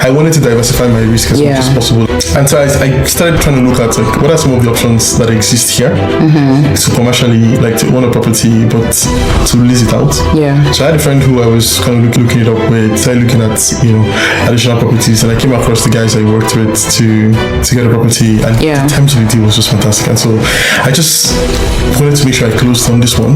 I wanted to diversify my risk as much as possible. And so I started trying to look at like what are some of the options that exist here to commercially like to own a property but to lease it out. So I had a friend who I was kind of looking it up with, started looking at additional properties, and I came across the guys I worked with to get a property, and the terms of the deal was just fantastic. And so I just wanted to make sure I closed on this one,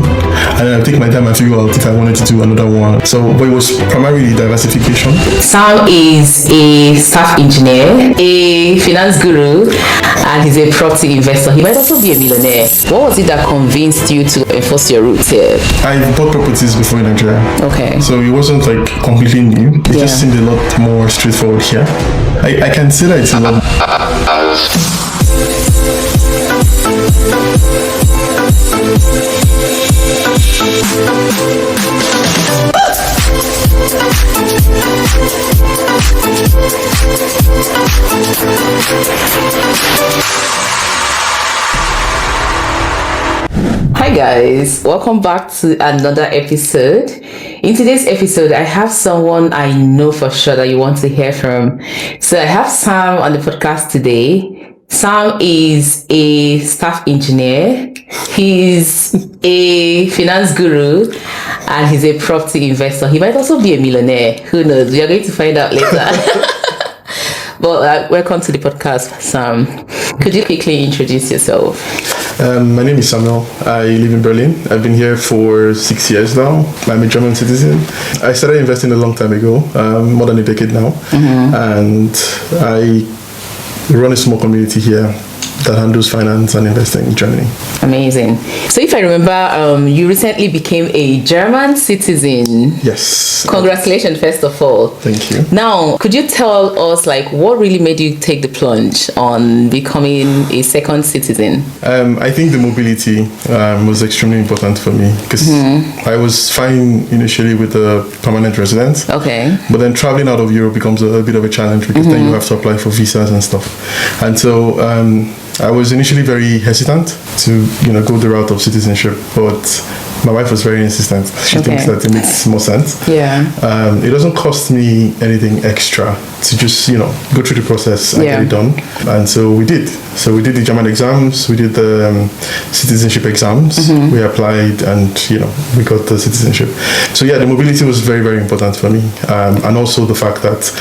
and then I'll take my time and figure out if I wanted to do another one. So, but it was primarily diversification. Sam is a staff engineer, a finance guru, and he's a property investor. He might also be a millionaire. What was it that convinced you to enforce your roots here? I bought properties before in Nigeria. Okay. So it wasn't like completely new. It just seemed a lot more straightforward here. I can say that it's a lot. Hi guys, welcome back to another episode. In today's episode, I have someone I know for sure that you want to hear from. So I have Sam on the podcast today. Sam is a staff engineer, he's a finance guru, and he's a property investor. He might also be a millionaire, who knows, we are going to find out later. But welcome to the podcast, Sam. Could you quickly introduce yourself? My name is Samuel. I live in Berlin. I've been here for 6 years now. I'm a German citizen. I started investing a long time ago, more than a decade now. And I run a small community here that handles finance and investing in Germany. Amazing. So if I remember, you recently became a German citizen. Yes. Congratulations, first of all. Thank you. Now, could you tell us what really made you take the plunge on becoming a second citizen? I think the mobility was extremely important for me because I was fine initially with a permanent residence. Okay. But then traveling out of Europe becomes a bit of a challenge because then you have to apply for visas and stuff. And so I was initially very hesitant to go the route of citizenship, but my wife was very insistent. She thinks that it makes more sense. It doesn't cost me anything extra to just go through the process and get it done. And so we did. So we did the German exams, we did the citizenship exams, we applied, and we got the citizenship. So the mobility was very, very important for me, and also the fact that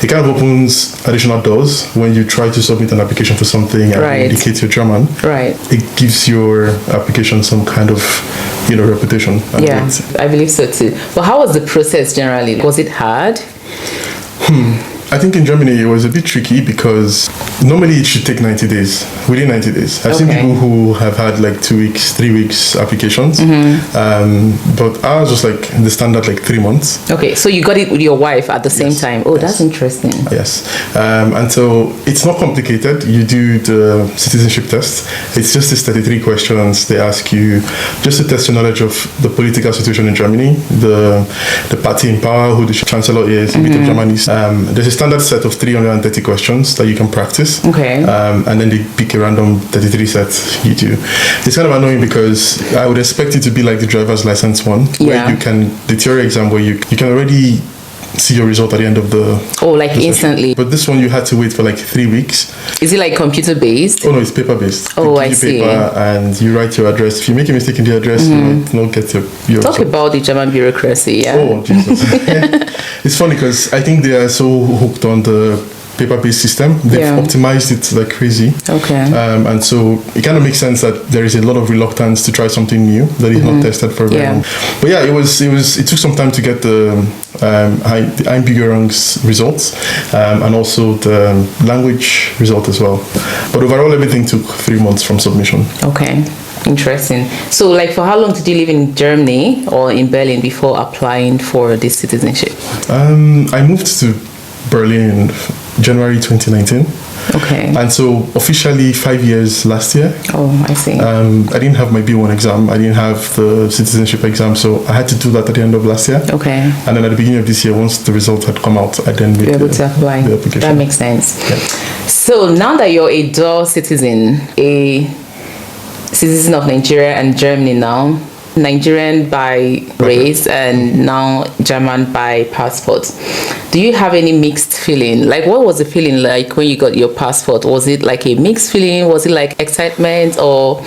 it kind of opens additional doors when you try to submit an application for something and indicate you're German. It gives your application some kind of reputation. I believe so too. But how was the process generally? Was it hard? I think in Germany it was a bit tricky because normally it should take 90 days, within 90 days. I've seen people who have had 2 weeks, 3 weeks applications, but ours was the standard 3 months. Okay, so you got it with your wife at the same time. Oh, that's interesting. Yes, and so it's not complicated. You do the citizenship test. It's just these 33 questions they ask you just to test your knowledge of the political situation in Germany, the party in power, who the chancellor is, a bit of Germany. There's a standard set of 330 questions that you can practice. And then they pick a random 33 sets you do. It's kind of annoying because I would expect it to be like the driver's license one, where you can, the theory exam where you can already see your result at the end of the instantly. But this one you had to wait for 3 weeks. Is it computer based? Oh no, it's paper based. I see. Paper and you write your address. If you make a mistake in the address, you might not get your Talk about the German bureaucracy. Oh Jesus. It's funny because I think they are so hooked on the paper-based system. They've optimized it like crazy. And so it kind of makes sense that there is a lot of reluctance to try something new that is not tested for very long. But it took some time to get the Einbürgerungs results and also the language result as well. But overall, everything took 3 months from submission. Okay. Interesting. So for how long did you live in Germany or in Berlin before applying for this citizenship? I moved to Berlin in January 2019. Okay. And so officially 5 years last year. Oh, I see. I didn't have my B1 exam. I didn't have the citizenship exam. So I had to do that at the end of last year. Okay. And then at the beginning of this year, once the result had come out, I then made able to apply. The application. That makes sense. So now that you're a dual citizen, a citizen of Nigeria and Germany now, Nigerian by race and now German by passport. Do you have any mixed feeling? Like, what was the feeling like when you got your passport? Was it like a mixed feeling? Was it like excitement or,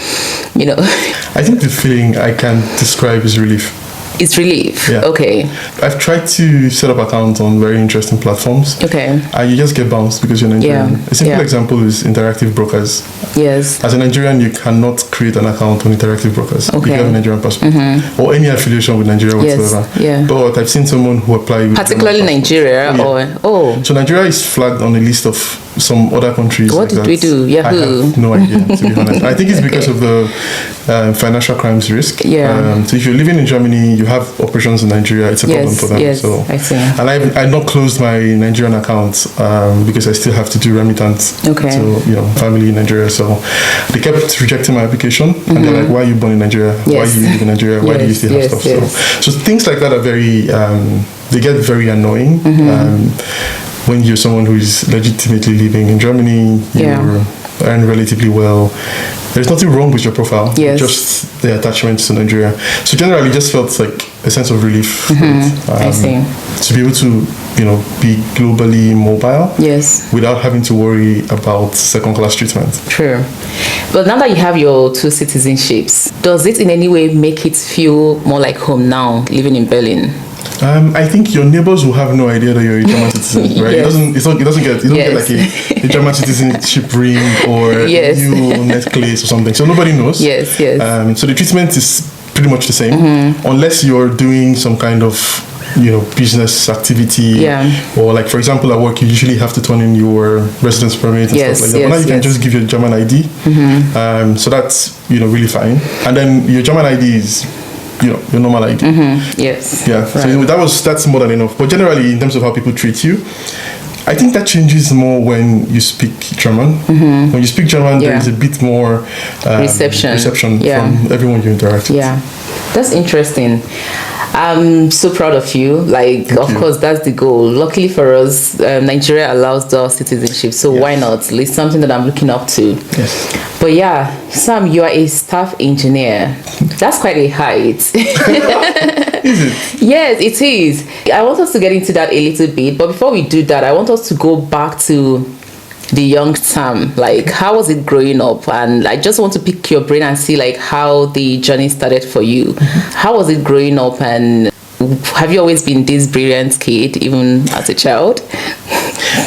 you know? I think the feeling I can describe is relief. It's relief. Yeah. Okay. I've tried to set up accounts on very interesting platforms. Okay. And you just get bounced because you're Nigerian. Yeah. A simple example is interactive brokers. Yes. As a Nigerian, you cannot create an account on interactive brokers if you have a Nigerian passport or any affiliation with Nigeria whatsoever. Yes. Yeah. But I've seen someone who applied with particularly Nigeria So Nigeria is flagged on a list of some other countries. What did we do? Yahoo. I have no idea, to be honest. I think it's because of the financial crimes risk. Yeah. So if you're living in Germany, you have operations in Nigeria, it's a problem for them. Yes, so I see. And I've not closed my Nigerian account because I still have to do remittance to family in Nigeria. So they kept rejecting my application and they're like, why are you born in Nigeria? Yes. Why do you live in Nigeria? Why do you still have stuff? So things like that are very, they get very annoying. When you're someone who is legitimately living in Germany, you earn relatively well. There's nothing wrong with your profile, just the attachment to Nigeria. So generally, just felt like a sense of relief. I see. To be able to, be globally mobile. Yes. Without having to worry about second-class treatment. True. But now that you have your 2 citizenships, does it in any way make it feel more like home now, living in Berlin? I think your neighbors will have no idea that you're a German citizen, right? Yes. You don't get like a German citizenship ring or a new necklace or something. So nobody knows. Yes. So the treatment is pretty much the same, unless you're doing some kind of business activity, or like for example at work you usually have to turn in your residence permit and stuff like that. But now you can just give your German ID, so that's really fine. And then your German ID is your normal ID. Yes. Yeah. Right. So that's more than enough. But generally, in terms of how people treat you, I think that changes more when you speak German. When you speak German, there is a bit more reception from everyone you interact with. Yeah, that's interesting. I'm so proud of you. Thank you. Course, that's the goal. Luckily for us, Nigeria allows dual citizenship. So why not? It's something that I'm looking up to. Yes. But yeah, Sam, you are a staff engineer. That's quite a height. Is it? Yes, it is. I want us to get into that a little bit. But before we do that, I want us to go back to the young Sam. Like, how was it growing up? And I just want to pick your brain and see how the journey started for you. How was it growing up? And have you always been this brilliant kid, even as a child?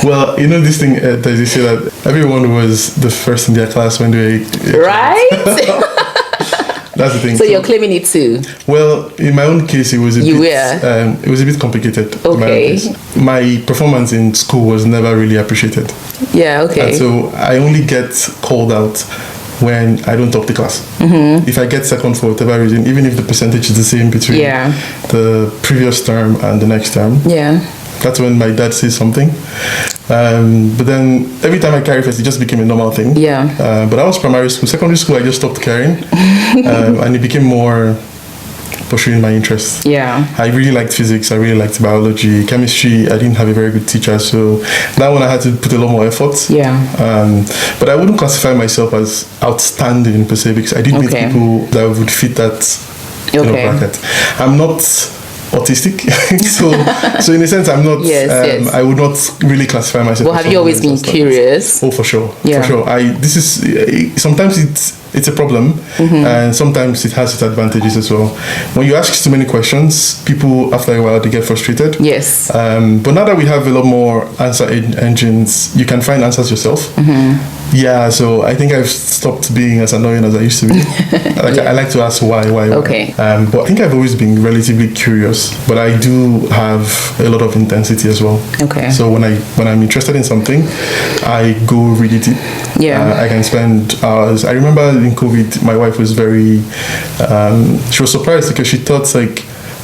Well, this thing that they say that everyone was the first in their class when they were right? That's the thing. So you're claiming it too? Well, in my own case, it was a bit complicated. Okay. My performance in school was never really appreciated. Yeah. Okay. And so I only get called out when I don't top the class. If I get second for whatever reason, even if the percentage is the same between the previous term and the next term. Yeah. That's when my dad says something. But then every time I carry first, it just became a normal thing. Yeah. But that was primary school. Secondary school, I just stopped carrying. And it became more pursuing my interests. Yeah. I really liked physics. I really liked biology. Chemistry, I didn't have a very good teacher. So that one I had to put a lot more effort. Yeah. But I wouldn't classify myself as outstanding per se because I did meet people that would fit that bracket. I'm not autistic, so in a sense I'm not I would not really classify myself. Well, have you always been curious? For sure. This is sometimes it's a problem, and sometimes it has its advantages as well. When you ask too many questions, people after a while they get frustrated. Yes. But now that we have a lot more answer engines, you can find answers yourself. Yeah, so I think I've stopped being as annoying as I used to be. I like to ask why. Okay. But I think I've always been relatively curious, but I do have a lot of intensity as well. Okay. So when I'm interested in something, I go really deep. Yeah. I can spend hours. I remember in COVID, my wife was very, she was surprised because she thought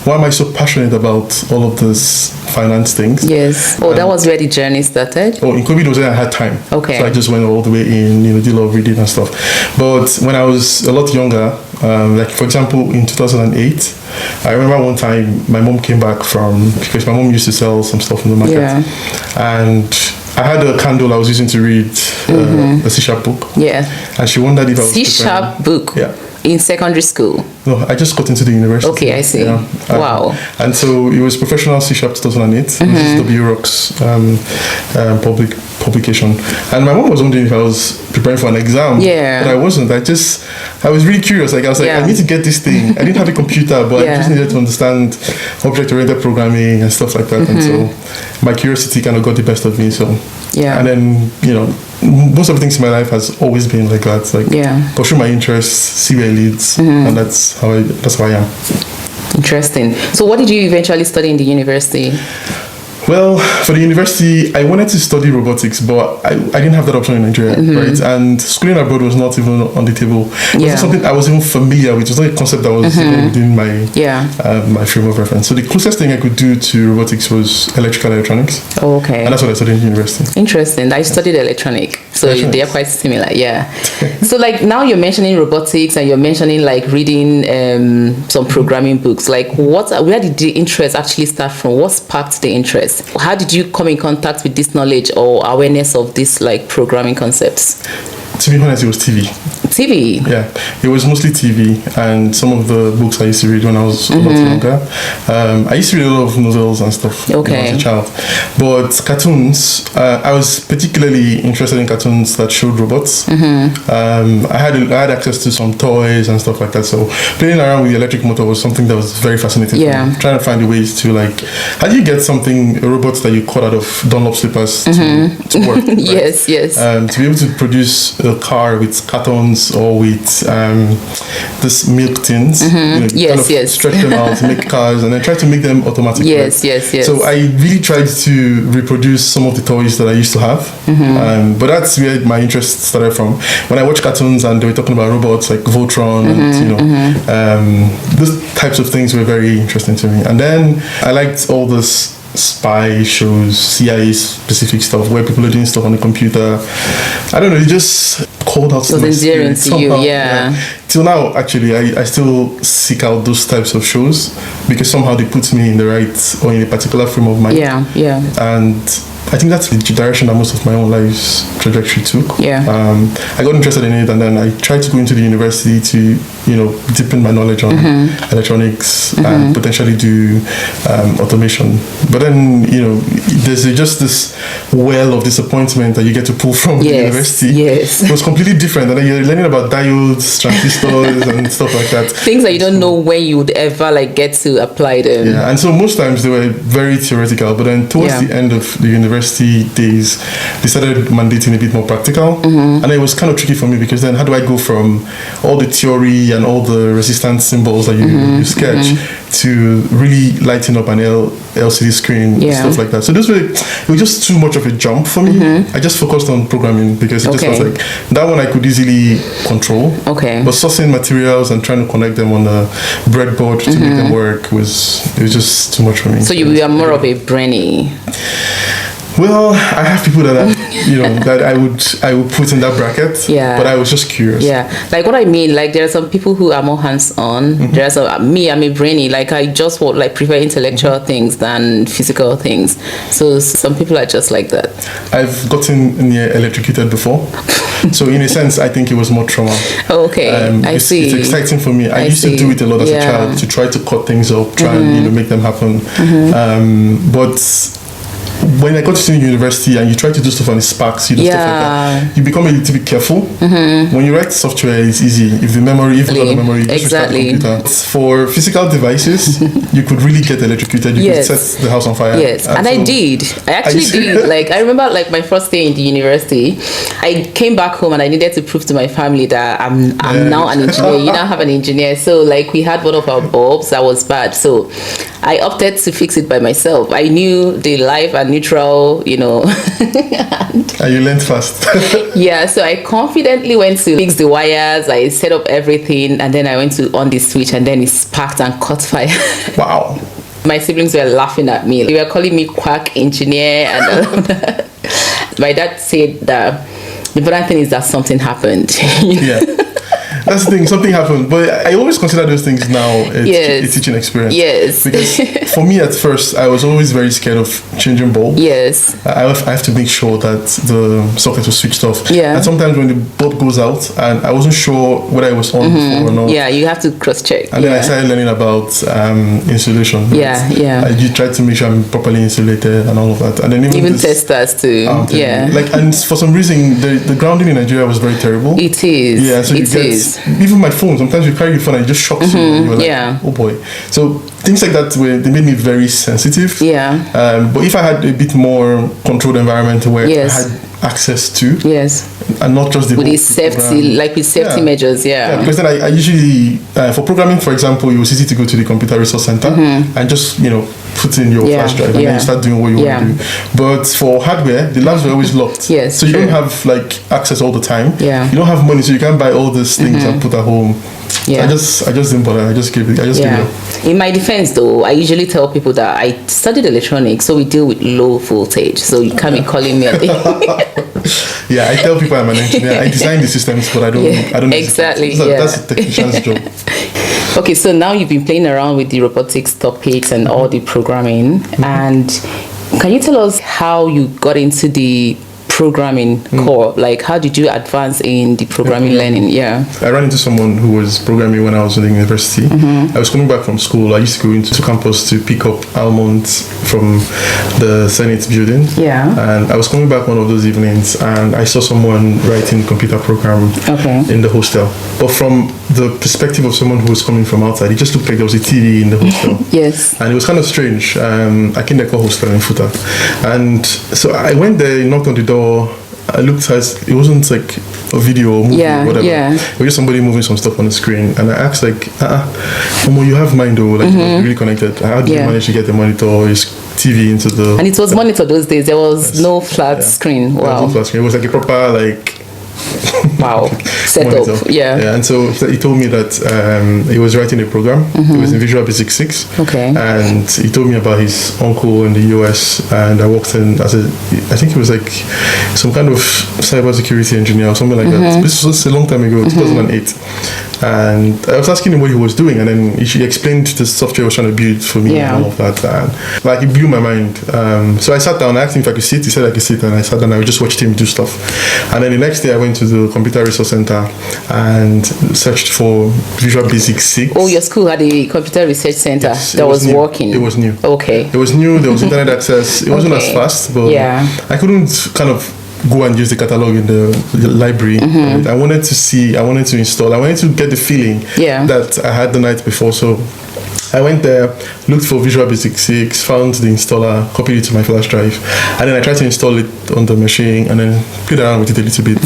why am I so passionate about all of this finance things? Yes. That was where the journey started? In COVID was when I had time. Okay. So I just went all the way in, did a lot of reading and stuff. But when I was a lot younger, for example, in 2008, I remember one time my mom came back because my mom used to sell some stuff in the market. Yeah. And I had a candle I was using to read a C# book. Yeah. And she wondered if I was C# book? Yeah. In secondary school? No, I just got into the university. Okay, I see. Yeah. Wow. And so it was Professional C# 2008. This is WROC's publication. And my mom was wondering if I was preparing for an exam. Yeah. But I wasn't. I was really curious. Like, I was like, I need to get this thing. I didn't have a computer, but I just needed to understand object-oriented programming and stuff like that. And so my curiosity kind of got the best of me. So and then, you know, most of the things in my life has always been like that. Like pursue my interests, see where it leads, and that's how I am. Interesting. So what did you eventually study in the university? Well, for the university, I wanted to study robotics, but I didn't have that option in Nigeria, right? And schooling abroad was not even on the table. It was not something I was even familiar with. It was not a concept that was within my my frame of reference. So the closest thing I could do to robotics was electrical electronics. Oh, okay. And that's what I studied in university. Interesting. I studied electronic, so they are quite similar. Yeah. So like now you're mentioning robotics and you're mentioning like reading some programming books. Like where did the interest actually start from? What sparked the interest? How did you come in contact with this knowledge or awareness of this like programming concepts? To be honest, it was TV. TV? Yeah, it was mostly TV and some of the books I used to read when I was a lot younger. I used to read a lot of novels and stuff when I was a child. But cartoons, I was particularly interested in cartoons that showed robots. I had access to some toys and stuff like that. So playing around with the electric motor was something that was very fascinating to me. Trying to find the ways to like, how do you get a robot that you cut out of Dunlop slippers to work? Right? Yes. To be able to produce a car with cartons or with this milk tins, stretch them out to make cars and then try to make them automatic. Yes. So I really tried to reproduce some of the toys that I used to have, but that's where my interest started from. When I watched cartoons and they were talking about robots like Voltron and those types of things were very interesting to me. And then I liked all this spy shows, CIA specific stuff where people are doing stuff on the computer. I don't know, it just called out to my spirit somehow. Till now, actually, I still seek out those types of shows because somehow they put me in the right or in a particular frame of mind. And I think that's the direction that most of my own life's trajectory took. I got interested in it and then I tried to go into the university to, deepen my knowledge on electronics and potentially do automation. But then, there's just this well of disappointment that you get to pull from the university. It was completely different. And then you're learning about diodes, transistors and stuff like that. Things that you don't know when you would ever get to apply them. Yeah, and so most times they were very theoretical, but then towards the end of the university days, they started mandating a bit more practical. And it was kind of tricky for me because then how do I go from all the theory and all the resistance symbols that you sketch to really lighting up an LCD screen, stuff like that. So it was just too much of a jump for me. I just focused on programming because it just felt like that one I could easily control. But sourcing materials and trying to connect them on a breadboard to make them work it was just too much for me. So you are more of a brainy. Well, I have people that that I would put in that bracket. But I was just curious. Like what I mean, like there are some people who are more hands-on. There's me, I'm a brainy. Like I just would prefer intellectual things than physical things. So some people are just like that. I've gotten near electrocuted before. So in a sense, I think it was more trauma. I see. It's exciting for me. I used to do it a lot as a child to try to cut things up, try and make them happen. But when I got to university and you try to do stuff on the sparks, stuff like that, you become a little bit careful. When you write software, it's easy. If not the memory, you just restart the computer. For physical devices, you could really get electrocuted. You could set the house on fire. And I did. I actually did. I remember my first day in the university, I came back home and I needed to prove to my family that I'm now an engineer. You now have an engineer. So we had one of our bulbs that was bad. So I opted to fix it by myself. I knew the live and neutral, and you learned fast. So I confidently went to fix the wires. I set up everything and then I went to on the switch and then it sparked and caught fire. Wow. My siblings were laughing at me. They were calling me quack engineer and all of that. My dad said that the important thing is that something happened. That's the thing. Something happened, but I always consider those things now a teaching experience. Yes. Because for me at first, I was always very scared of changing bulb. Yes. I have to make sure that the socket was switched off. Yeah. And sometimes when the bulb goes out, and I wasn't sure whether it was on before or not. Yeah, you have to cross check. And then I started learning about insulation. Right? Yeah. You try to make sure I'm properly insulated and all of that. And then even testers too. And for some reason, the grounding in Nigeria was very terrible. It is. Yeah, so it is. Even my phone, sometimes you carry your phone and it just shocks you. And you're like, oh boy. So things like that, they made me very sensitive. Yeah. But if I had a bit more controlled environment where I had access to, and not just with safety, like with safety measures, because then I usually, for programming, for example, it was easy to go to the computer resource center and just, put in your flash drive and then you start doing what you want to do. But for hardware, the labs were always locked. Yes, so you don't have like access all the time. Yeah. You don't have money, so you can't buy all these things and put at home. Yeah. I just didn't bother. I just gave it. Gave it up. In my defense, though, I usually tell people that I studied electronics, so we deal with low voltage. So you can't be calling me. Yeah, I tell people I'm an engineer. I design the systems, but I don't. Exactly. That's a technician's job. Okay, so now you've been playing around with the robotics topics and all the programming, and can you tell us how you got into the programming core? Like, how did you advance in the programming learning? I ran into someone who was programming when I was in the university. I was coming back from school. I used to go into campus to pick up almonds from the Senate building. And I was coming back one of those evenings and I saw someone writing computer program in the hostel. But from the perspective of someone who was coming from outside, it just looked like there was a TV in the hostel. And it was kind of strange. I came there called hostel in Futa. And so I went there, knocked on the door. I looked at it wasn't like a video or movie or whatever. It was just somebody moving some stuff on the screen. And I asked like, you have mind though, like you're really connected. How did you manage to get the monitor or his TV into the... And it was monitor those days. There was no flat screen. Wow. No flat screen. It was like a proper like... setup. And so he told me that he was writing a program. It was in Visual Basic 6. And he told me about his uncle in the US, and I worked in as I think it was like some kind of cybersecurity engineer or something like that. This was a long time ago, 2008. And I was asking him what he was doing, and then he explained the software he was trying to build for me and all of that. And like it blew my mind. So I sat down, I asked him if I could sit. He said I could sit, and I sat down and I just watched him do stuff. And then the next day I went to the computer resource center and searched for Visual Basic 6. Oh, your school had a computer research center that was working. It was new. Okay. It was new. There was internet access. It wasn't as fast, but I couldn't kind of go and use the catalog in the library. I wanted to install. I wanted to get the feeling that I had the night before. So I went there, looked for Visual Basic 6, found the installer, copied it to my flash drive, and then I tried to install it on the machine and then played around with it a little bit.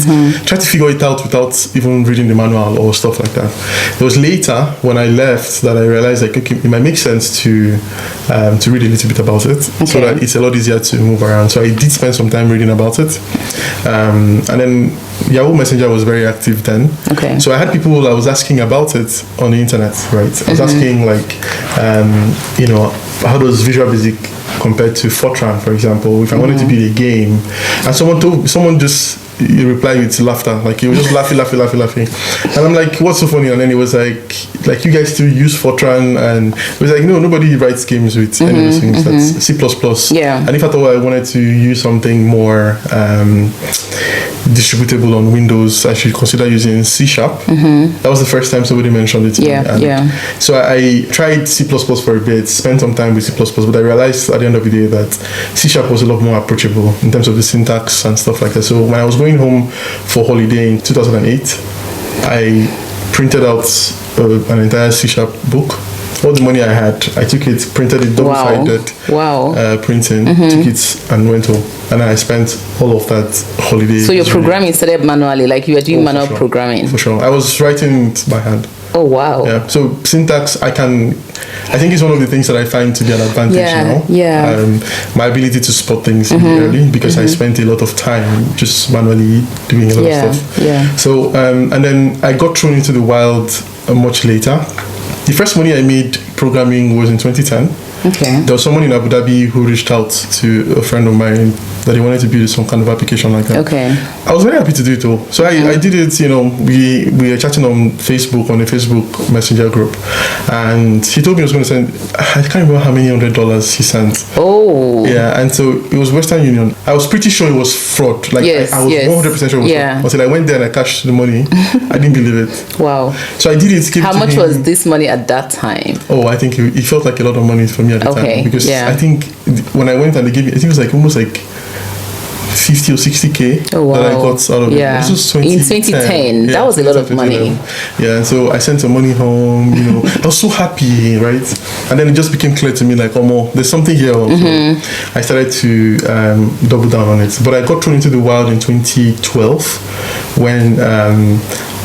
Tried to figure it out without even reading the manual or stuff like that. It was later when I left that I realized like, okay, it might make sense to read a little bit about it so that it's a lot easier to move around. So I did spend some time reading about it. And then Yahoo Messenger was very active then. So I had people I was asking about it on the internet, right? I was asking like, how does Visual Basic compare to Fortran, for example? If I wanted to build a game, and someone just replied with laughter, like he was just laughing, and I'm like, what's so funny? And then it was like you guys still use Fortran, and it was like, no, nobody writes games with any of those things. That's C++. And if at all I wanted to use something more distributable on Windows, I should consider using C#. That was the first time somebody mentioned it to me. So I tried C++ for a bit, spent some time with C++, but I realized at the end of the day that C# was a lot more approachable in terms of the syntax and stuff like that. So when I was going home for holiday in 2008, I printed out an entire C# book. All the money I had, I took it, printed it, double-sided printing, took it and went home. And then I spent all of that holiday. So your programming started manually, like you were doing manual programming? For sure. I was writing it by hand. Oh, wow. Yeah. So syntax, I think it's one of the things that I find to be an advantage now. My ability to spot things early, because I spent a lot of time just manually doing a lot of stuff. So, and then I got thrown into the wild much later. The first money I made programming was in 2010. There was someone in Abu Dhabi who reached out to a friend of mine that they wanted to build some kind of application like that. Okay. I was very happy to do it though. So I did it, we were chatting on Facebook, on a Facebook Messenger group, and he told me he was going to send, I can't remember how many $100 he sent. Oh. Yeah, and so it was Western Union. I was pretty sure it was fraud. Like I was 100% sure it was fraud. Until I went there and I cashed the money. I didn't believe it. Wow. So I did it. How much was this money at that time? Oh, I think it felt like a lot of money for me at the time. Because I think when I went and they gave me, I think it was like almost like 50 or 60K that I got out of it. This was in 2010. That was a lot of money. Yeah, and so I sent some money home, I was so happy, right? And then it just became clear to me like, oh, there's something here. So I started to double down on it. But I got thrown into the wild in 2012 when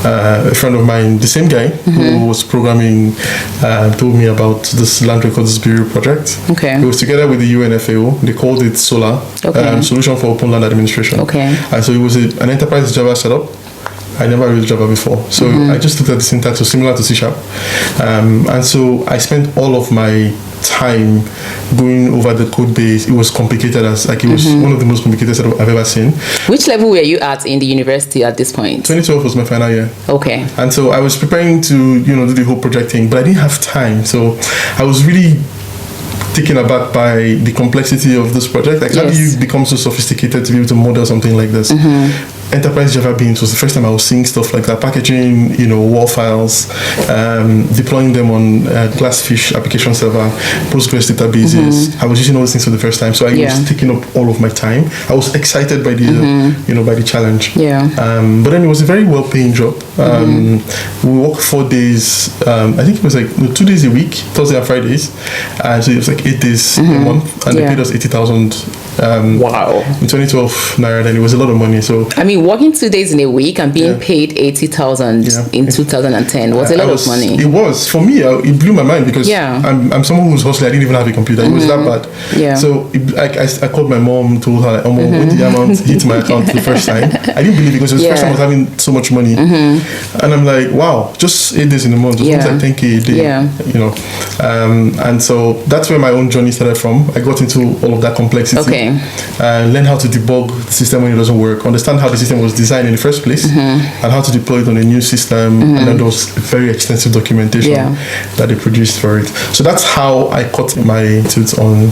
a friend of mine, the same guy who was programming, told me about this Land Records Bureau project. Okay. It was together with the UNFAO. They called it SOLAR, Solution for Open Land Administration. Okay. And so it was an enterprise Java setup. I never used Java before. So I just looked at the syntax, was similar to C#. And so I spent all of my time going over the code base. It was complicated it was one of the most complicated setup I've ever seen. Which level were you at in the university at this point? 2012 was my final year. Okay. And so I was preparing to, do the whole project thing, but I didn't have time. So I was really taken aback by the complexity of this project. Like, how do you become so sophisticated to be able to model something like this? Enterprise Java Beans was the first time I was seeing stuff like that, packaging, WAR files, deploying them on Glassfish application server, Postgres databases. I was using all these things for the first time, so I was taking up all of my time. I was excited by the, by the challenge. Yeah. But then it was a very well-paying job. We worked 4 days. I think it was like 2 days a week, Thursday and Fridays. So it was like 8 days a month, and they paid us 80,000. Wow. In 2012 naira, then it was a lot of money. So I mean, working 2 days in a week and being paid 80,000 in 2010 was a lot of money. It was for me. It blew my mind because I'm someone who's hustling. I didn't even have a computer. It was that bad. Yeah. So I called my mom, told her, like, when the amount hit my account for the first time, I didn't believe it because it was the first time I was having so much money, and I'm like, wow, just 8 days in a month, just like 10K a day. And so that's where my own journey started from. I got into all of that complexity. Learn how to debug the system when it doesn't work, understand how the system was designed in the first place, and how to deploy it on a new system. And then there was very extensive documentation that they produced for it. So that's how I caught my tooth on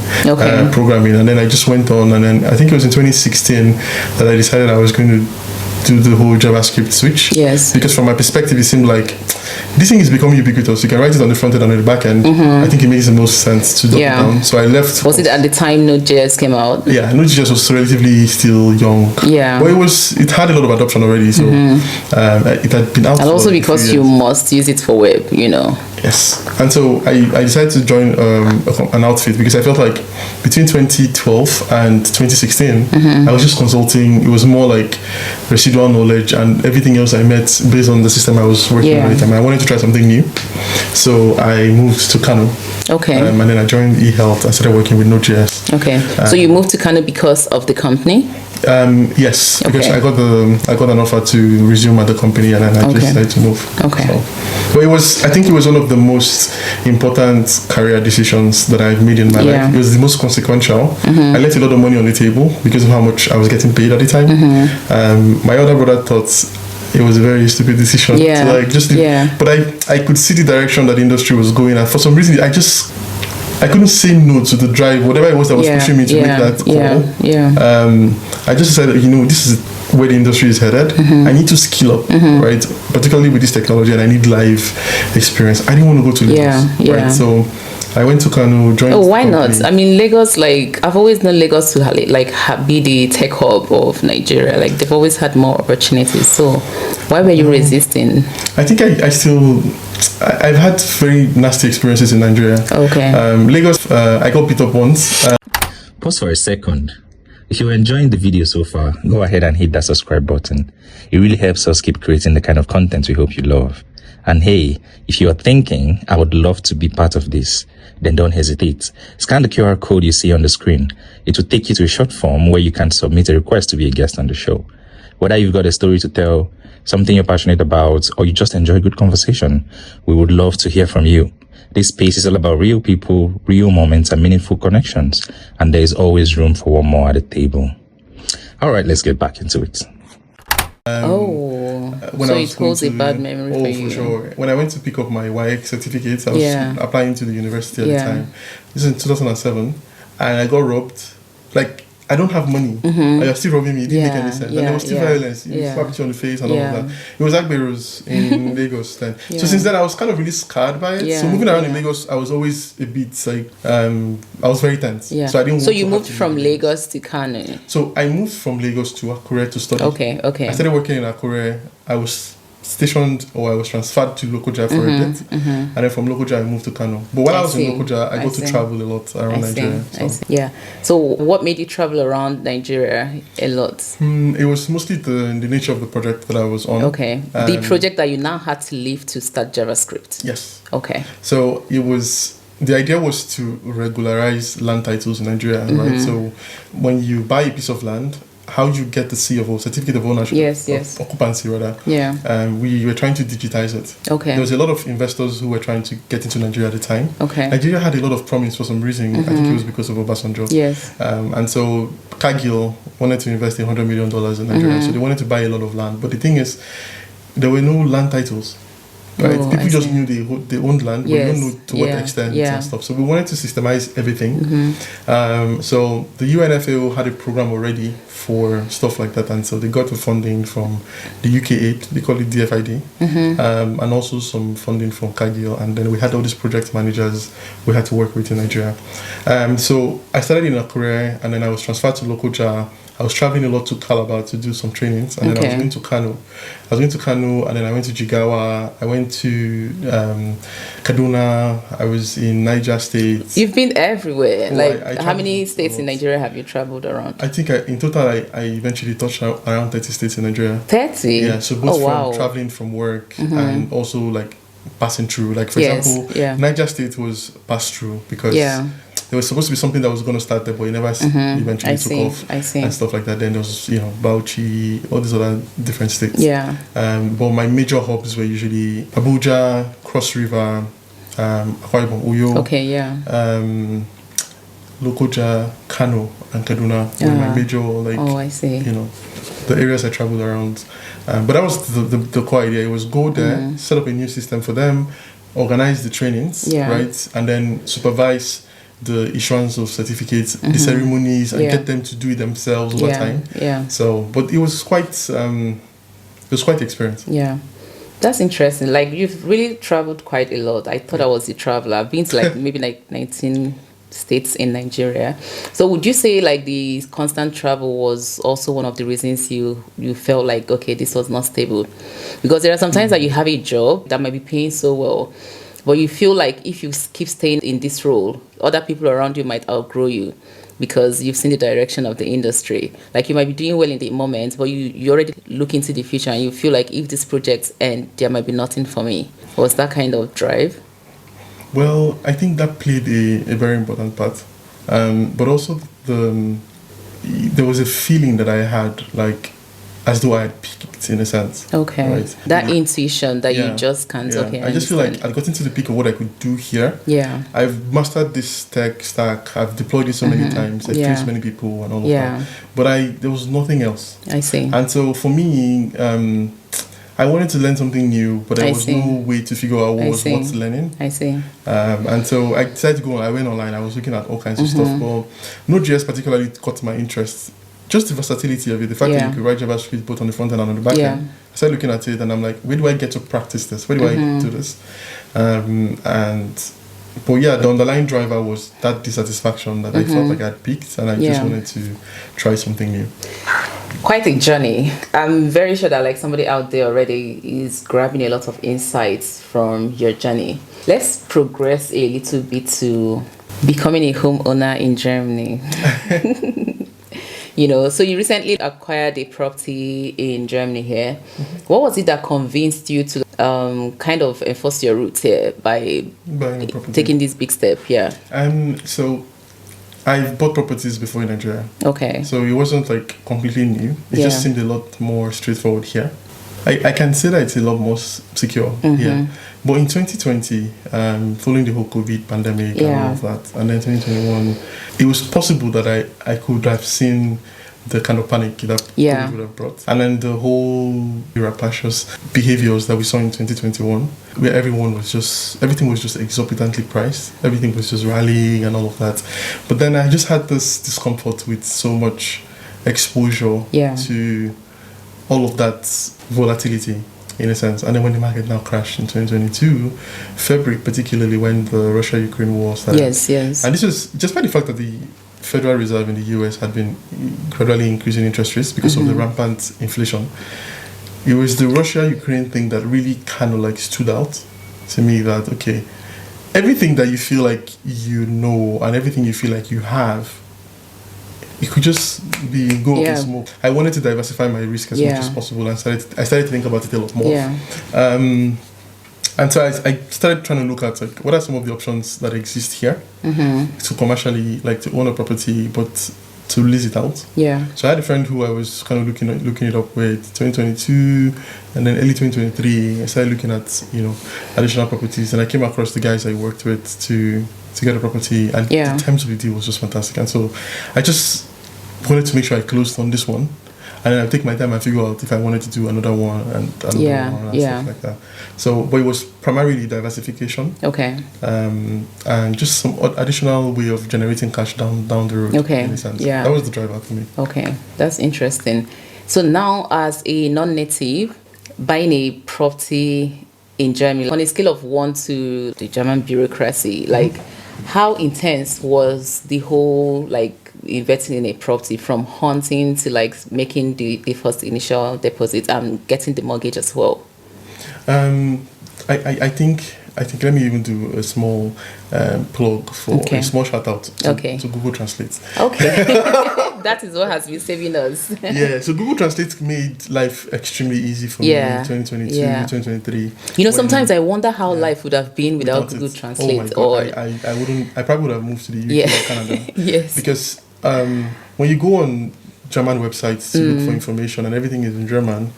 programming. And then I just went on, and then I think it was in 2016 that I decided I was going to do the whole JavaScript switch. Yes. Because from my perspective, it seemed like this thing is becoming ubiquitous. You can write it on the front end and on the back end. I think it makes the most sense to double down. So I left. Was it at the time Node.js came out? Yeah, Node.js was relatively still young. Yeah. But it had a lot of adoption already. So it had been out. And also because you must use it for web, Yes. And so I decided to join an outfit because I felt like between 2012 and 2016, I was just consulting. It was more like residual knowledge, and everything else I met based on the system I was working on at the time. I wanted to try something new. So I moved to Kano. Okay. And then I joined eHealth. I started working with Node.js. Okay. So you moved to Kano because of the company? Yes, because I got an offer to resume at the company, and then I just decided to move. Okay. So, but I think it was one of the most important career decisions that I've made in my life. It was the most consequential. I left a lot of money on the table because of how much I was getting paid at the time. My other brother thought it was a very stupid decision. But I could see the direction that the industry was going, and for some reason I couldn't say no to the drive, whatever it was that was pushing me to make that call. I just decided, this is where the industry is headed. I need to skill up, right? Particularly with this technology, and I need live experience. I didn't want to go to Lagos, right? So I went to Kano, joined. Oh, why not? I mean, Lagos, I've always known Lagos to be the tech hub of Nigeria. They've always had more opportunities. So why were you resisting? I think I've had very nasty experiences in Nigeria. Okay. Lagos, I got beat up once. Pause for a second. If you're enjoying the video so far, go ahead and hit that subscribe button. It really helps us keep creating the kind of content we hope you love. And hey, if you're thinking, I would love to be part of this, then don't hesitate. Scan the QR code you see on the screen. It will take you to a short form where you can submit a request to be a guest on the show. Whether you've got a story to tell, something you're passionate about, or you just enjoy good conversation, we would love to hear from you. This space is all about real people, real moments, and meaningful connections. And there is always room for one more at the table. All right, let's get back into it. When So I was it holds a going bad memory for you. For sure. When I went to pick up my YX certificate, I was Yeah. applying to the university at the Yeah. time. This is in 2007, and I got robbed. Like, I don't have money. And you're still robbing me. It didn't make any sense. And there was still violence. You slapped you on the face and all of that. It was Agberos in Lagos then. So since then, I was kind of really scarred by it. So moving around in Lagos, I was always a bit like, I was very tense. Yeah. So I didn't. So you moved from Lagos to Kano. So I moved from Lagos to Akure to study. Okay. I started working in Akure. I was stationed, or I was transferred to Lokoja for a bit, and then from Lokoja I moved to Kano. But while I was in Lokoja, I got to travel a lot around Nigeria. Yeah. So what made you travel around Nigeria a lot? It was mostly the nature of the project that I was on. Okay. The project that you now had to leave to start JavaScript. Yes. Okay. So the idea was to regularize land titles in Nigeria, right? So when you buy a piece of land, how you get the certificate of ownership, occupancy rather. Yeah. We were trying to digitize it. Okay. There was a lot of investors who were trying to get into Nigeria at the time. Okay. Nigeria had a lot of promise for some reason. I think it was because of Obasanjo. Yes. And so Cargill wanted to invest $100 million in Nigeria, so they wanted to buy a lot of land. But the thing is, there were no land titles. Right, people just knew they owned land, but they don't know to what extent and stuff. So we wanted to systemize everything. So the UNFAO had a program already for stuff like that, and so they got the funding from the UK Aid, they call it DFID, and also some funding from Cargill. And then we had all these project managers we had to work with in Nigeria. So I started in Akure, and then I was transferred to Lokoja. I was traveling a lot to Calabar to do some trainings, and then I was going to Kano. And then I went to Jigawa. I went to Kaduna. I was in Niger State. You've been everywhere. I how many states in Nigeria have you traveled around? I think in total, I eventually touched around 30 states in Nigeria. 30? Yeah, so both from traveling from work and also like passing through. Like, for example, Niger State was passed through because there was supposed to be something that was going to start there, but it never eventually took off and stuff like that. Then there was, Bauchi, all these other different states. Yeah. But my major hubs were usually Abuja, Cross River, Akwa Ibom, Uyo. Okay, yeah. Lokoja, Kano, and Kaduna were my major, the areas I traveled around. But that was the core idea. It was go there, set up a new system for them, organize the trainings, right, and then supervise the issuance of certificates, the ceremonies, and get them to do it themselves over time. Yeah. So, but it was quite experience. Yeah. That's interesting. Like, you've really traveled quite a lot. I thought I was a traveler. I've been to maybe 19 states in Nigeria. So would you say the constant travel was also one of the reasons you felt like, okay, this was not stable? Because there are some times that you have a job that might be paying so well, but you feel like if you keep staying in this role, other people around you might outgrow you because you've seen the direction of the industry. Like, you might be doing well in the moment, but you already look into the future and you feel like if these projects end, there might be nothing for me. Was that kind of drive? Well, I think that played a very important part. But also there was a feeling that I had, as though I had peaked in a sense. Okay. Right? That intuition that you just can't. Yeah. Okay. I just feel like I'd gotten to the peak of what I could do here. Yeah. I've mastered this tech stack. I've deployed it so many times. I've trained so many people and all of that. But there was nothing else. I see. And so for me, I wanted to learn something new, but there was no way to figure out what was worth learning. I see. And so I decided to go on. I went online. I was looking at all kinds of stuff. But Node.js particularly caught my interest. Just the versatility of it. The fact that you could write JavaScript both on the front end and on the back end. I started looking at it and I'm like, where do I get to practice this? Where do I do this? But the underlying driver was that dissatisfaction that I felt like I had peaked and I just wanted to try something new. Quite a journey. I'm very sure that somebody out there already is grabbing a lot of insights from your journey. Let's progress a little bit to becoming a homeowner in Germany. So you recently acquired a property in Germany here. What was it that convinced you to kind of enforce your roots here by taking this big step? Yeah. So I've bought properties before in Nigeria. Okay. So it wasn't completely new. It just seemed a lot more straightforward here. I can say that it's a lot more secure here. But in 2020, following the whole COVID pandemic and all of that, and then 2021, it was possible that I could have seen the kind of panic that Yeah. COVID would have brought. And then the whole rapacious behaviors that we saw in 2021, where everything was just exorbitantly priced. Everything was just rallying and all of that. But then I just had this discomfort with so much exposure Yeah. to all of that volatility, in a sense. And then when the market now crashed in 2022, February particularly, when the Russia-Ukraine war started. Yes. And this was just by the fact that the Federal Reserve in the US had been gradually increasing interest rates because of the rampant inflation. It was the Russia-Ukraine thing that really kind of like stood out to me, that, okay, everything that you feel like you know and everything you feel like you have, it could just go up in smoke. I wanted to diversify my risk as much as possible, and I started to think about it a lot more. Yeah. And so I started trying to look at, like, what are some of the options that exist here to commercially, like, to own a property, but to lease it out. Yeah. So I had a friend who I was kind of looking it up with 2022, and then early 2023. I started looking at, additional properties, and I came across the guys I worked with to get a property, and the terms of the deal was just fantastic. And so I just wanted to make sure I closed on this one, and then I'd take my time and figure out if I wanted to do another one and another one and stuff like that. So, but it was primarily diversification. Okay. And just some additional way of generating cash down the road. Okay. In a sense. Yeah. That was the driver for me. Okay, that's interesting. So now, as a non-native, buying a property in Germany, on a scale of 1 to the German bureaucracy, like, how intense was the whole, like, investing in a property, from hunting to, like, making the first initial deposit and getting the mortgage as well? I think let me even do a small plug for a small shout out to Google Translate. Okay. That is what has been saving us. Yeah, so Google Translate made life extremely easy for me in 2022, 2023. Sometimes I wonder how life would have been without Google Translate. Oh my God, I probably would have moved to the UK or Canada. Yes. Because when you go on German websites to look for information and everything is in German,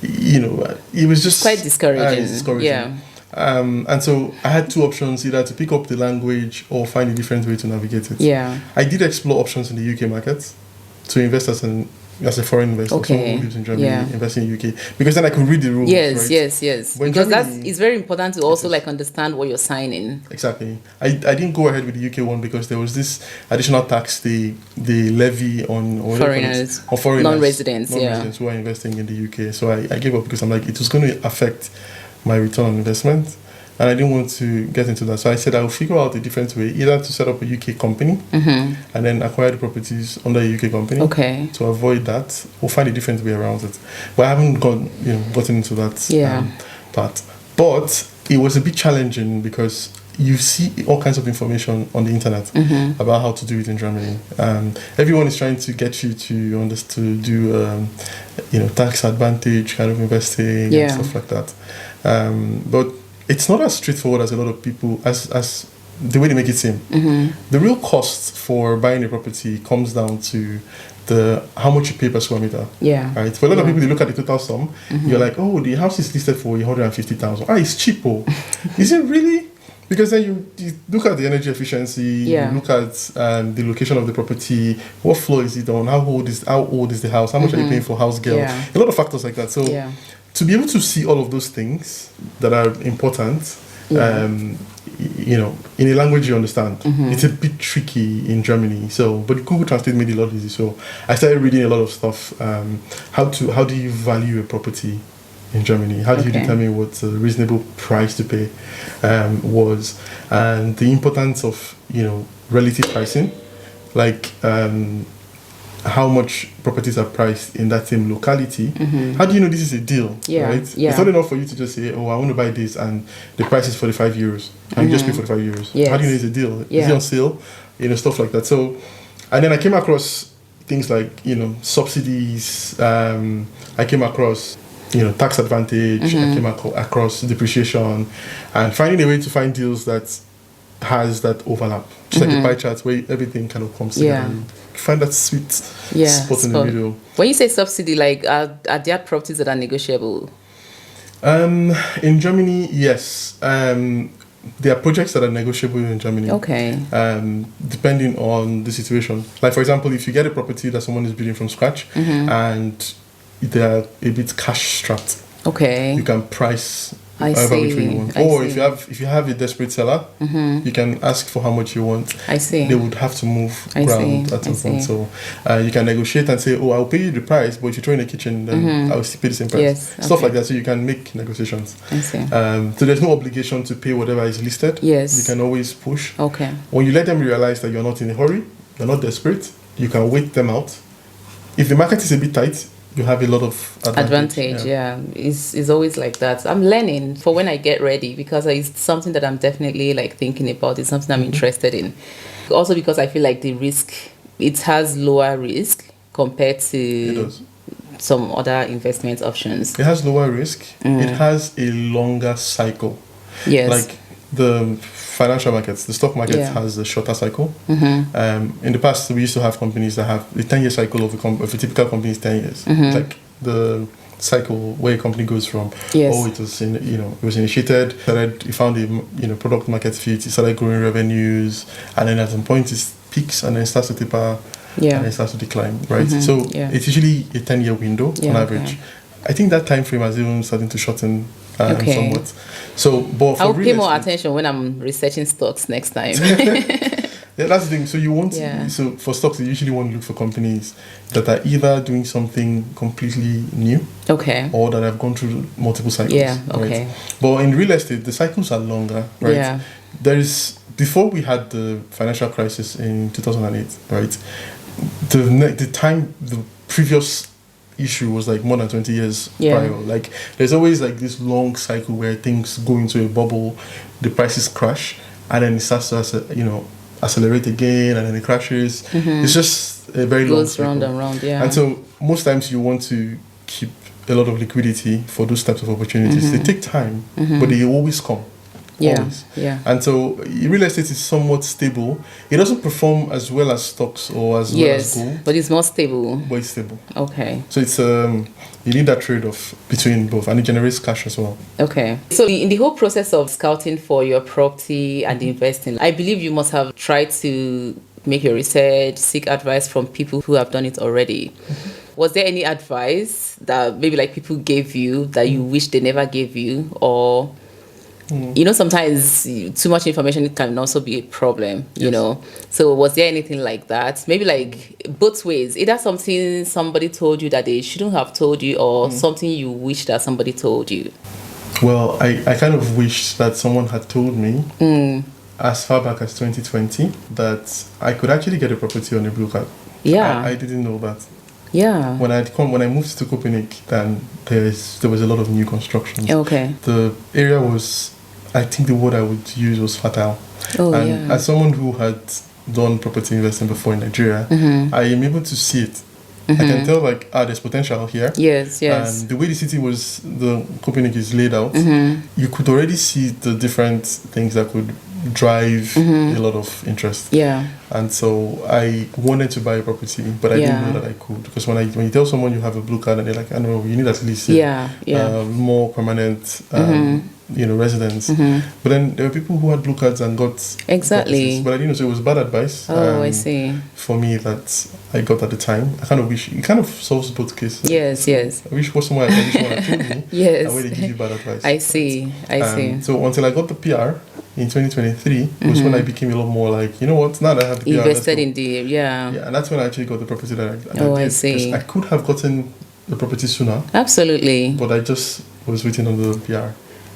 it was just quite discouraging. Yeah. And so I had two options: either to pick up the language or find a different way to navigate it. Yeah. I did explore options in the UK market to invest as a foreign investor, someone who lives in Germany, investing in UK, because then I could read the rules. Yes, right? yes. When because Germany, it's very important to also like understand what you're signing. Exactly. I didn't go ahead with the UK one because there was this additional tax they levy on foreigners, non-residents who are investing in the UK. So I gave up because I'm like, it was going to affect my return on investment, and I didn't want to get into that. So I said I'll figure out a different way, either to set up a UK company and then acquire the properties under a UK company to avoid that, or find a different way around it. But I haven't gotten into that part. But it was a bit challenging because you see all kinds of information on the internet about how to do it in Germany. Everyone is trying to get you to do tax advantage kind of investing and stuff like that. But it's not as straightforward as a lot of people, as the way they make it seem. The real cost for buying a property comes down to how much you pay per square meter. Yeah. Right. For a lot of people, they look at the total sum. You're like, oh, the house is listed for 150,000. It's cheap. Is it really? Because then you look at the energy efficiency, you look at the location of the property, what floor is it on, how old is the house, how much are you paying for house girl, a lot of factors like that. So to be able to see all of those things that are important, in a language you understand, it's a bit tricky in Germany. So, but Google Translate made it a lot easy. So I started reading a lot of stuff. How do you value a property in Germany? How do you determine what a reasonable price to pay was, and the importance of relative pricing, like how much properties are priced in that same locality. How do you know this is a deal? Right? It's not enough for you to just say, oh, I want to buy this and the price is 45 euros and you just pay 45 euros. Yes. How do you know it's a deal? Is it on sale? Stuff like that. So, and then I came across things like subsidies. I came across tax advantage. I came across depreciation, and finding a way to find deals that has that overlap, just like a pie chart where everything kind of comes together. You find that sweet spot in the middle. When you say subsidy, like are there properties that are negotiable? In Germany, yes. there are projects that are negotiable in Germany. Okay. Depending on the situation. Like, for example, if you get a property that someone is building from scratch and they are a bit cash strapped, okay, you can price I however which way see. you want. I Or see. if you have a desperate seller, you can ask for how much you want. I see. They would have to move I ground see. at some I point. see. So you can negotiate and say, oh, I'll pay you the price, but if you throw in a kitchen, then I'll still pay the same price. Yes, Stuff okay. like that. So you can make negotiations. I see. So there's no obligation to pay whatever is listed. Yes. You can always push. Okay. When you let them realize that you're not in a hurry, you're not desperate, you can wait them out. If the market is a bit tight, you have a lot of Advantage, yeah. It's always like that. I'm learning for when I get ready, because it's something that I'm definitely like thinking about. It's something I'm interested in. Also because I feel like the risk, it has lower risk compared It to does. some other investment options. It has lower risk. It has a longer cycle. Yes. Like the financial markets, the stock market Yeah. has a shorter cycle. In the past, we used to have companies that have the 10-year cycle of a typical company is 10 years. Like the cycle where a company goes from, Yes. it was it was initiated, you found a product market fit, it started growing revenues, and then at some point it peaks and then it starts to taper, Yeah. and then it starts to decline, right? So Yeah. it's usually a 10-year window Yeah, on average. okay. I think that time frame has even starting to shorten Okay. somewhat. So, but for I'll pay real more estate- attention when I'm researching stocks next time. Yeah, that's the thing. So you want Yeah. so for stocks, you usually want to look for companies that are either doing something completely new Okay. or that have gone through multiple cycles. Yeah, right? okay. But in real estate, the cycles are longer, right? Yeah. There is before we had the financial crisis in 2008, right? The previous issue was like more than 20 years Yeah. prior. Like there's always like this long cycle where things go into a bubble, the prices crash, and then it starts to accelerate again, and then it crashes. It's just a very long Goes cycle. round and round, yeah. And so most times you want to keep a lot of liquidity for those types of opportunities. They take time, but they always come. Yeah, Always. yeah. And so real estate is somewhat stable. It doesn't perform as well as stocks or as well as Yes, gold, but it's more stable. but it's stable. Okay. So it's you need that trade-off between both, and it generates cash as well. Okay. So in the whole process of scouting for your property and investing, I believe you must have tried to make your research, seek advice from people who have done it already. Was there any advice that maybe like people gave you that you wish they never gave you? Or sometimes too much information can also be a problem, you Yes. know. So was there anything like that? Maybe like both ways. Either something somebody told you that they shouldn't have told you, or something you wish that somebody told you. Well, I kind of wish that someone had told me as far back as 2020 that I could actually get a property on a blue card. Yeah. I didn't know that. Yeah. When I moved to Copenhagen, then there was a lot of new construction. Okay. The area was, I think the word I would use was fertile. Oh, And yeah. as someone who had done property investing before in Nigeria, I am able to see it. I can tell there's potential here. Yes, yes. And the way the Copenhagen is laid out, you could already see the different things that could drive a lot of interest. Yeah. And so I wanted to buy a property, but I didn't know that I could. Because when you tell someone you have a blue card and they're like, I know, you need at least more permanent residence. But then there were people who had blue cards and got Exactly. properties. But I didn't know, so it was bad advice. Oh, I see. For me that I got at the time. I kind of wish it kind of solves both cases. Yes, yes. I wish someone had told me. Yes. And where they give you bad advice. I see. I see. So until I got the PR in 2023 was when I became a lot more like, you know what, now that I have the PR, let's Invested go. in the Yeah, and that's when I actually got the property that I Oh, did. I see. 'Cause I could have gotten the property sooner, Absolutely. but I just was waiting on the PR.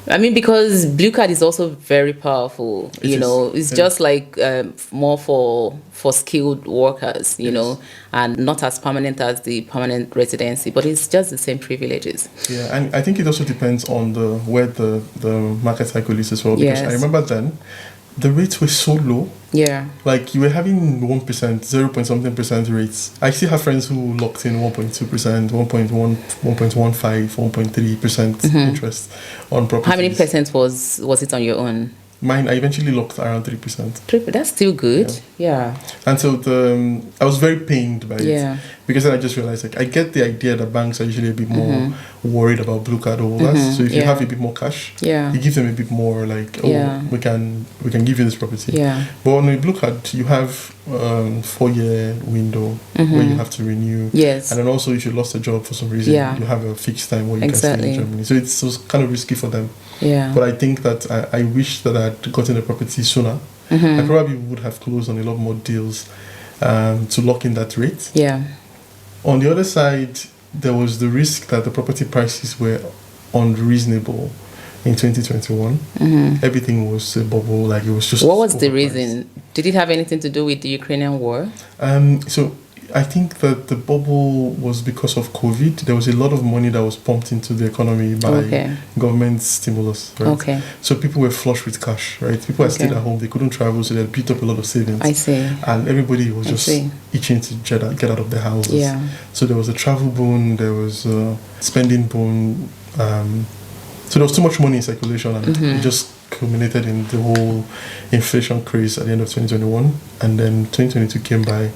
I mean, because blue card is also very powerful. It is. It's It just like more for skilled workers, and not as permanent as the permanent residency, but it's just the same privileges. Yeah, and I think it also depends on where the market cycle is as well. Because Yes. I remember then, the rates were so low. Yeah. Like you were having 1%, 0 point something percent rates. I still have friends who locked in 1.2%, 1.1, 1.15, 1.3% interest on properties. How many percent was it on your own? mine, I eventually locked around 3%. That's still good. Yeah. And so I was very pained by Yeah. it, because then I just realized, like, I get the idea that banks are usually a bit more worried about blue card holders. So if you have a bit more cash, Yeah. you give them a bit more, like, we can give you this property. Yeah. But on a blue card, you have 4-year window where you have to renew. Yes. And then also, if you lost a job for some reason, you have a fixed time where you can stay in Germany. So it was kind of risky for them. Yeah. But I think that I wish that I'd gotten the property sooner. I probably would have closed on a lot more deals to lock in that rate. Yeah. On the other side, there was the risk that the property prices were unreasonable in 2021. Everything was a bubble, like it was just. What was the overpriced. reason? Did it have anything to do with the Ukrainian war? So I think that the bubble was because of COVID. There was a lot of money that was pumped into the economy by government stimulus. Right? Okay. So people were flush with cash, right? People were still at home. They couldn't travel, so they had built up a lot of savings. I see. And everybody was just itching to get out of their houses. Yeah. So there was a travel boom. There was a spending boom. So there was too much money in circulation, and it just culminated in the whole inflation craze at the end of 2021. And then 2022 came by,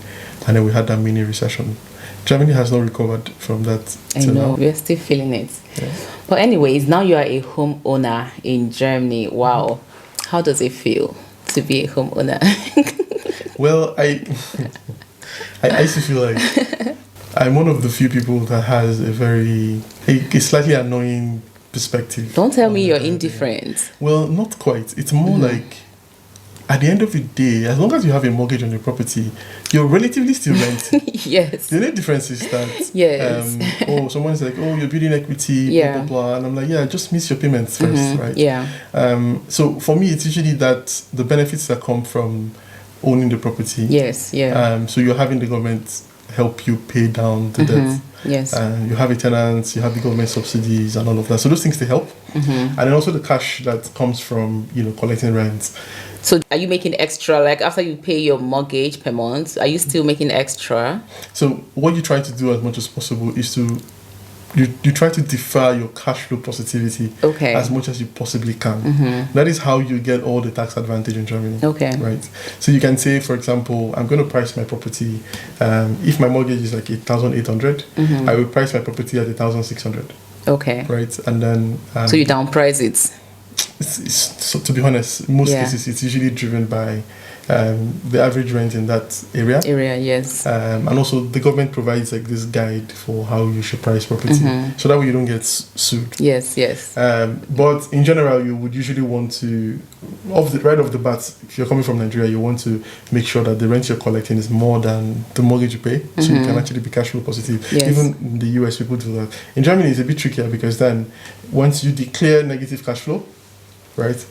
and then we had that mini recession. Germany has not recovered from that. I know, we're still feeling it. Yeah. But anyways, now you are a homeowner in Germany. Wow. How does it feel to be a homeowner? Well, I used to feel like I'm one of the few people that has a slightly annoying perspective. Don't tell me you're indifferent. Well, not quite. It's more like, at the end of the day, as long as you have a mortgage on your property, you're relatively still renting. Yes. The only difference is that, someone's like, you're building equity, blah, blah, blah. And I'm like, just miss your payments first, right? Yeah. So for me, it's usually that the benefits that come from owning the property. Yes, yeah. So you're having the government help you pay down the debt. Yes. You have a tenant, you have the government subsidies and all of that. So those things, they help. And then also the cash that comes from, collecting rent. So are you making extra, like after you pay your mortgage per month, are you still making extra? So what you try to do as much as possible is to, you try to defer your cash flow positivity as much as you possibly can. That is how you get all the tax advantage in Germany. Okay. Right. So you can say, for example, I'm going to price my property. If my mortgage is like 1,800, I will price my property at 1,600. Okay. Right. And then. So you down price it. So to be honest, most cases it's usually driven by the average rent in that area. Yes. And also the government provides like this guide for how you should price property, so that way you don't get sued. Yes. But in general, you would usually want to, right off the bat, if you're coming from Nigeria, you want to make sure that the rent you're collecting is more than the mortgage you pay, so you can actually be cash flow positive. Yes. Even in the US, people do that. In Germany, it's a bit trickier, because then once you declare negative cash flow, right,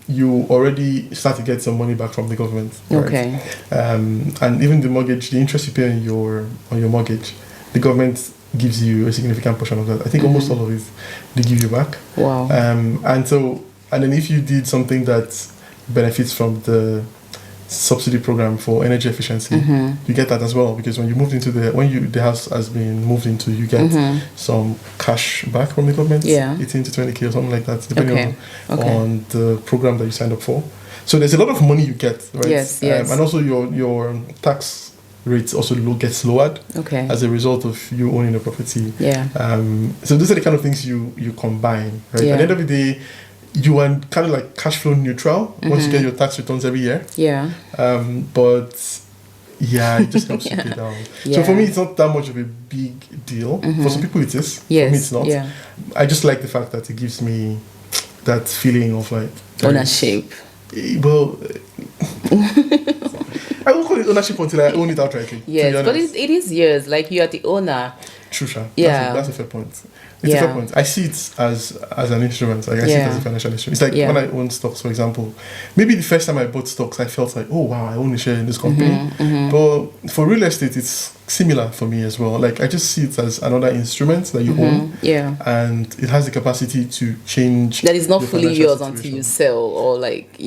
you already start to get some money back from the government. Right? Okay. And even the mortgage, the interest you pay on your mortgage, the government gives you a significant portion of that. I think almost all of it they give you back. Wow. And then if you did something that benefits from the subsidy program for energy efficiency, you get that as well, because when you moved into the house has been moved into, you get some cash back from the government, 18 to 20k or something like that, depending on the program that you signed up for. So there's a lot of money you get, right? Yes. And also your tax rates also gets lowered as a result of you owning a property. So those are the kind of things you combine, right? At the end of the day, you are kind of like cash flow neutral once you get your tax returns every year. But it just helps you pay down. So for me, it's not that much of a big deal. For some people, it is. For me, it's not. I just like the fact that it gives me that feeling of like ownership. Well, I won't call it ownership until I own it outrightly. Yes, but it is yours. Like you are the owner. True, sure. Yeah. That's a fair point. It's a fair point. I see it as an instrument. Like I see it as a financial instrument. It's like when I own stocks, for example. Maybe the first time I bought stocks, I felt like, oh wow, I own a share in this company. But for real estate, it's similar for me as well. Like I just see it as another instrument that you own. And it has the capacity to change. That is not fully yours until you sell, or like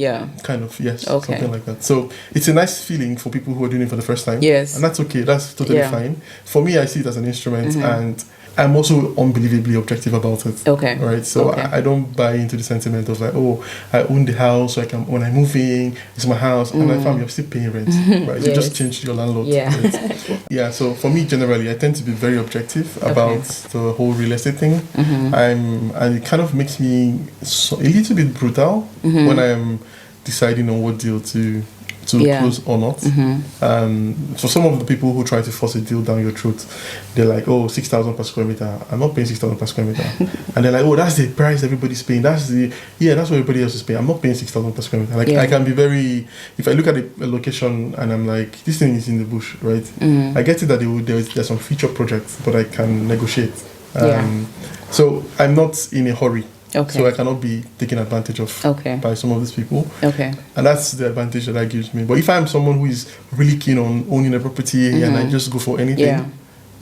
kind of, yes. Something like that. So it's a nice feeling for people who are doing it for the first time. Yes. And that's okay. That's totally fine. For me, I see it as an instrument, and I'm also unbelievably objective about it. Okay. Right. So Okay. I don't buy into the sentiment of like, oh, I own the house, so I can, when I move in, it's my house. And like, fam, you're still paying rent. Right. You just Yes. changed your landlord. Yeah. Right? Yeah. So for me, generally, I tend to be very objective about the whole real estate thing. And it kind of makes me a little bit brutal when I'm deciding on what deal to close or not. For some of the people who try to force a deal down your throat, they're like, oh, 6,000 per square meter. I'm not paying 6,000 per square meter. And they're like, oh, that's the price everybody's paying. That's what everybody else is paying. I'm not paying 6,000 per square meter. Like, I can be very, if I look at a location and I'm like, this thing is in the bush, right? I get it that there's some future projects, but I can negotiate. So I'm not in a hurry. Okay. So I cannot be taken advantage of by some of these people. Okay. And that's the advantage that gives me. But if I'm someone who is really keen on owning a property and I just go for anything,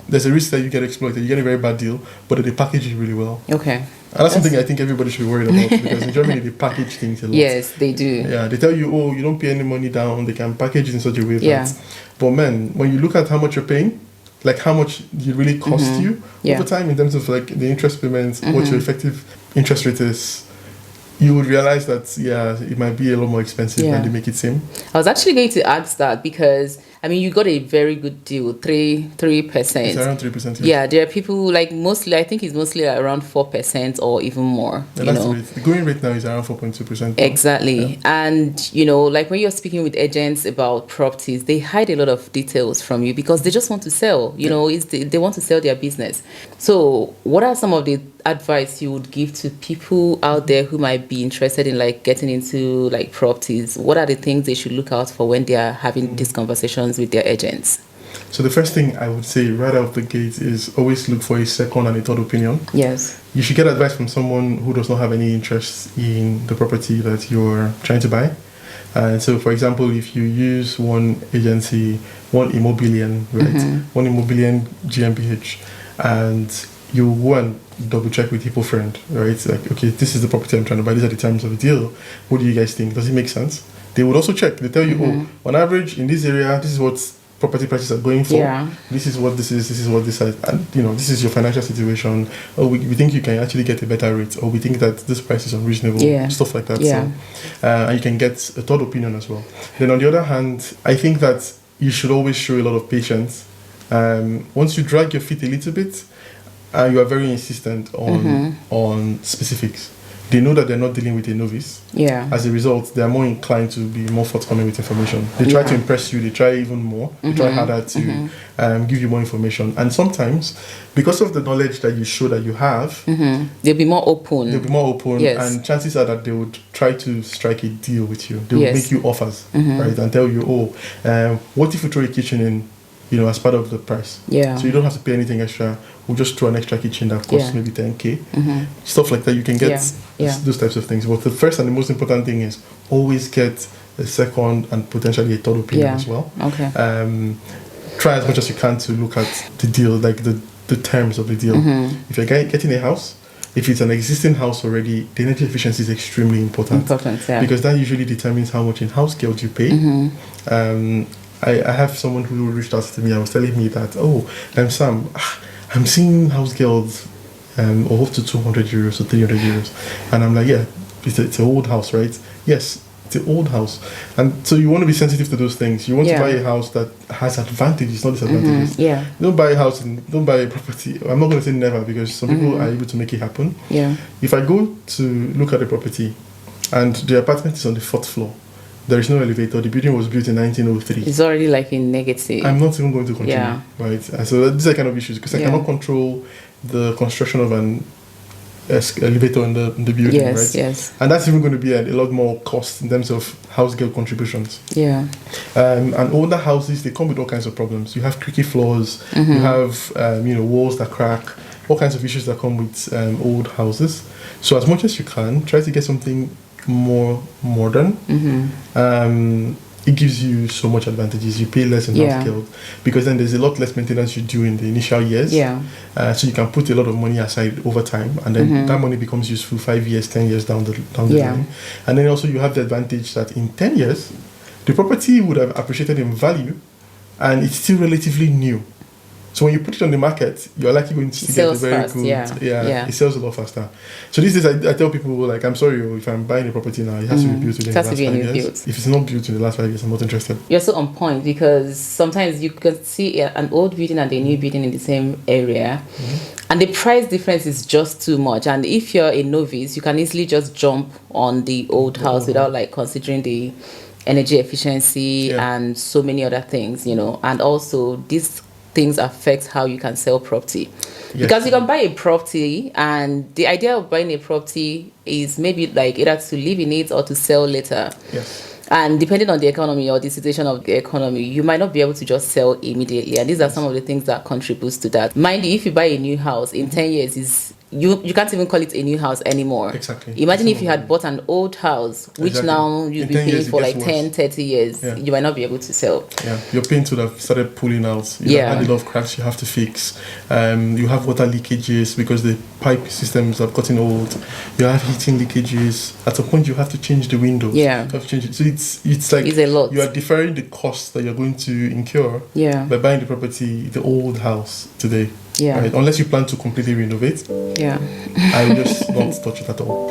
there's a risk that you get exploited. You get a very bad deal, but they package it really well. Okay. And that's something I think everybody should be worried about because in Germany they package things a lot. Yes, they do. Yeah, they tell you, oh, you don't pay any money down. They can package it in such a way that. But man, when you look at how much you're paying, like how much it really costs you over time in terms of like the interest payments, what your effective interest rate is, you would realize that it might be a lot more expensive than they make it seem. I was actually going to ask that because I mean you got a very good deal, 3%. It's around 3%. Yeah, there are people like mostly I think it's mostly around 4% or even more. Yeah, that's the rate. The going rate now is around 4.2%. Exactly. And like when you're speaking with agents about properties, they hide a lot of details from you because they just want to sell. They want to sell their business. So what are some of the advice you would give to people out there who might be interested in like getting into like properties? What are the things they should look out for when they are having these conversations with their agents? So the first thing I would say right out the gate is always look for a second and a third opinion. Yes. You should get advice from someone who does not have any interest in the property that you're trying to buy. And so, for example, if you use one agency, one Immobilien, right? One Immobilien GmbH, and you go and double check with Hippo Friend, right? Like, okay, this is the property I'm trying to buy. These are the terms of the deal. What do you guys think? Does it make sense? They would also check. They tell you, oh, on average in this area, this is what property prices are going for. This is what this is. This is what this is. And this is your financial situation. Oh, we think you can actually get a better rate, or we think that this price is unreasonable. Stuff like that. So, and you can get a third opinion as well. Then on the other hand, I think that you should always show a lot of patience. Once you drag your feet a little bit, you are very insistent on specifics. They know that they're not dealing with a novice. As a result, they are more inclined to be more forthcoming with information. They try to impress you. They try even more. They try harder to give you more information. And sometimes, because of the knowledge that you show that you have, they'll be more open. And chances are that they would try to strike a deal with you. They will make you offers, right? And tell you, what if we throw a kitchen in, as part of the price? So you don't have to pay anything extra. We'll just throw an extra kitchen that costs maybe 10K. Stuff like that. You can get those types of things. But the first and the most important thing is always get a second and potentially a third opinion as well. Try as much as you can to look at the deal, like the terms of the deal. If you're getting a house, if it's an existing house already, the energy efficiency is extremely important. Because that usually determines how much in house guild you pay. I have someone who reached out to me and was telling me that, Sam, I'm seeing house girls of up to 200 euros or 300 euros. And I'm like, it's an old house, right? Yes, it's an old house. And so you want to be sensitive to those things. You want to buy a house that has advantages, not disadvantages. Don't buy a house and don't buy a property. I'm not going to say never because some people are able to make it happen. If I go to look at a property and the apartment is on the 4th floor, there is no elevator. The building was built in 1903. It's already like in negative. I'm not even going to continue, right? And so these are kind of issues because I cannot control the construction of an elevator in the building, right? And that's even going to be a lot more cost in terms of house girl contributions. And older houses, they come with all kinds of problems. You have creaky floors. You have walls that crack. All kinds of issues that come with old houses. So as much as you can, try to get something more modern. It gives you so much advantages. You pay less in house guild because then there's a lot less maintenance you do in the initial years. So you can put a lot of money aside over time, and then that money becomes useful 5 years, 10 years down the line. And then also you have the advantage that in 10 years, the property would have appreciated in value, and it's still relatively new. So when you put it on the market, you're likely going to get a sells very fast, good. yeah. It sells a lot faster. So these days, I tell people, like, I'm sorry, if I'm buying a property now, it has to be built within the last 5 years. If it's not built in the last 5 years, I'm not interested. You're so on point, because sometimes you can see an old building and a new building in the same area, and the price difference is just too much. And if you're a novice, you can easily just jump on the old house without like considering the energy efficiency and so many other things, and also these things affect how you can sell property. Because you can buy a property, and the idea of buying a property is maybe like either to live in it or to sell later. And depending on the economy or the situation of the economy, you might not be able to just sell immediately. And these are some of the things that contributes to that. Mind you, if you buy a new house in 10 years, you can't even call it a new house anymore. Exactly. Imagine if you had bought an old house, which now you'll be paying for like 10, 30 years. You might not be able to sell. Your paint would have started pulling out. You have had a lot of cracks you have to fix. You have water leakages because the pipe systems have gotten old. You have heating leakages. At a point, you have to change the windows. You have to change it. So it's like it's a lot. You are deferring the cost that you're going to incur by buying the property, the old house today. Right? Unless you plan to completely renovate. I will just not touch it at all.